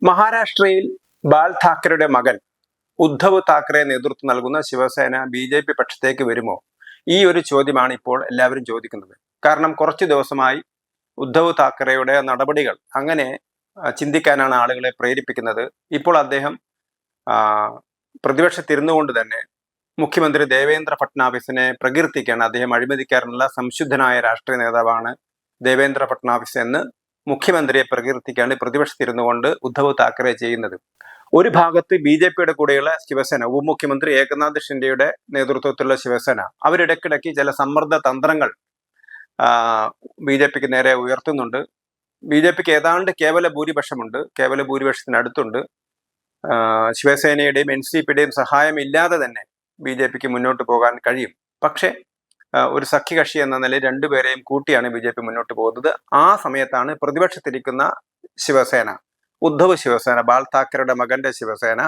മഹാരാഷ്ട്രയിൽ ബാൽ താക്കറെയുടെ മകൻ ഉദ്ധവ് താക്കറെ നേതൃത്വം നൽകുന്ന ശിവസേന BJP പക്ഷത്തേക്ക് വരുമോ? ഈ ഒരു ചോദ്യമാണ് ഇപ്പോൾ എല്ലാവരും ചോദിക്കുന്നത്. കാരണം കുറച്ചു ദിവസമായി ഉദ്ധവ് താക്കറെയുടെ നടപടികൾ അങ്ങനെ ചിന്തിക്കാനാണ് ആളുകളെ പ്രേരിപ്പിക്കുന്നത്. ഇപ്പോൾ അദ്ദേഹം പ്രതിപക്ഷത്തിരുന്നുകൊണ്ട് തന്നെ മുഖ്യമന്ത്രി ദേവേന്ദ്ര ഫട്നാവിസിനെ പ്രകീർത്തിക്കുകയാണ്. അദ്ദേഹം അഴിമതിക്കാരനുള്ള സംശുദ്ധനായ രാഷ്ട്രീയ നേതാവാണ് ദേവേന്ദ്ര ഫട്നാവിസ് എന്ന് മുഖ്യമന്ത്രിയെ പ്രകീർത്തിക്കാണ് പ്രതിപക്ഷത്തിരുന്നുകൊണ്ട് ഉദ്ധവ് താക്കറെ ചെയ്യുന്നത്. ഒരു ഭാഗത്ത് BJPയുടെ കൂടെയുള്ള ശിവസേന, ഉപമുഖ്യമന്ത്രി ഏകനാഥ് ഷിൻഡെയുടെ നേതൃത്വത്തിലുള്ള ശിവസേന, അവരിടയ്ക്കിടയ്ക്ക് ചില സമ്മർദ്ദ തന്ത്രങ്ങൾ BJPക്ക് നേരെ ഉയർത്തുന്നുണ്ട്. BJPക്ക് ഏതാണ്ട് കേവല ഭൂരിപക്ഷമുണ്ട്, കേവല ഭൂരിപക്ഷത്തിനടുത്തുണ്ട്. ശിവസേനയുടെയും NCPയുടെയും സഹായം ഇല്ലാതെ തന്നെ BJPക്ക് മുന്നോട്ട് പോകാൻ കഴിയും. പക്ഷേ ഒരു സഖ്യകക്ഷി എന്ന നിലയിൽ രണ്ടുപേരെയും കൂട്ടിയാണ് BJP മുന്നോട്ട് പോകുന്നത്. ആ സമയത്താണ് പ്രതിപക്ഷത്തിരിക്കുന്ന ശിവസേന, ഉദ്ധവ് ശിവസേന, ബാൽ താക്കറയുടെ മകന്റെ ശിവസേന,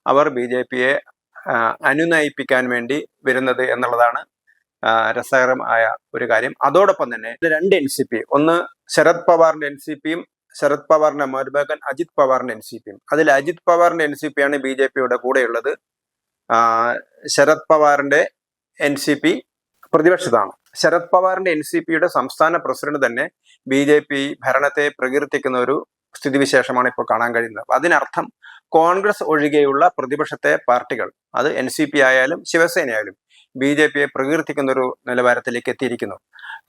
അവർ BJPയെ അനുനയിപ്പിക്കാൻ വേണ്ടി വരുന്നത് എന്നുള്ളതാണ് രസകരമായ ഒരു കാര്യം. അതോടൊപ്പം തന്നെ രണ്ട് NCP, ഒന്ന് ശരത് പവാറിന്റെ NCPയും ശരത് പവാറിന്റെ മരുമകൻ അജിത് പവാറിന്റെ NCPയും. അതിൽ അജിത് പവാറിന്റെ NCPയാണ് BJPയുടെ കൂടെയുള്ളത്. ശരത് പവാറിന്റെ NCP പ്രതിപക്ഷത്താണ്. ശരത് പവാറിന്റെ NCPയുടെ സംസ്ഥാന പ്രസിഡന്റ് തന്നെ BJP ഭരണത്തെ പ്രകീർത്തിക്കുന്ന ഒരു സ്ഥിതിവിശേഷമാണ് ഇപ്പോൾ കാണാൻ കഴിയുന്നത്. അതിനർത്ഥം കോൺഗ്രസ് ഒഴികെയുള്ള പ്രതിപക്ഷത്തെ പാർട്ടികൾ, അത് NCP ആയാലും ശിവസേനയായാലും, BJPയെ പ്രകീർത്തിക്കുന്ന ഒരു നിലവാരത്തിലേക്ക് എത്തിയിരിക്കുന്നു.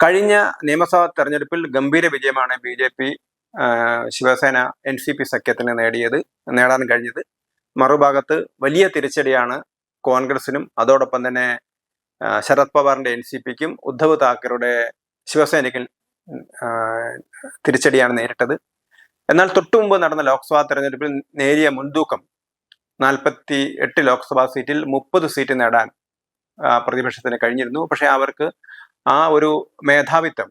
കഴിഞ്ഞ നിയമസഭാ തെരഞ്ഞെടുപ്പിൽ ഗംഭീര വിജയമാണ് BJP ശിവസേന NCP സഖ്യത്തിന് നേടാൻ കഴിഞ്ഞത്. മറുഭാഗത്ത് വലിയ തിരിച്ചടിയാണ് കോൺഗ്രസിനും അതോടൊപ്പം തന്നെ ശരത് പവാറിന്റെ NCPക്കും ഉദ്ധവ് താക്കറയുടെ ശിവസേനയ്ക്കും തിരിച്ചടിയാണ് നേരിട്ടത്. എന്നാൽ തൊട്ടു മുമ്പ് നടന്ന ലോക്സഭാ തെരഞ്ഞെടുപ്പിൽ നേരിയ മുൻതൂക്കം, 48 ലോക്സഭാ സീറ്റിൽ 30 സീറ്റ് നേടാൻ പ്രതിപക്ഷത്തിന് കഴിഞ്ഞിരുന്നു. പക്ഷെ അവർക്ക് ആ ഒരു മേധാവിത്വം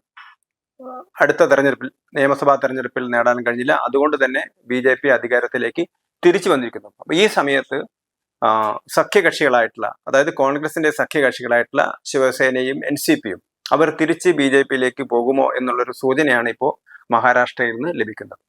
അടുത്ത തെരഞ്ഞെടുപ്പിൽ, നിയമസഭാ തെരഞ്ഞെടുപ്പിൽ നേടാൻ കഴിഞ്ഞില്ല. അതുകൊണ്ട് തന്നെ BJP അധികാരത്തിലേക്ക് തിരിച്ചു വന്നിരിക്കുന്നു. അപ്പൊ ഈ സമയത്ത് സഖ്യകക്ഷികളായിട്ടുള്ള, അതായത് കോൺഗ്രസിന്റെ സഖ്യകക്ഷികളായിട്ടുള്ള ശിവസേനയും NCPയും അവർ തിരിച്ച് BJPയിലേക്ക് പോകുമോ എന്നുള്ളൊരു സൂചനയാണ് ഇപ്പോൾ മഹാരാഷ്ട്രയിൽ നിന്ന് ലഭിക്കുന്നത്.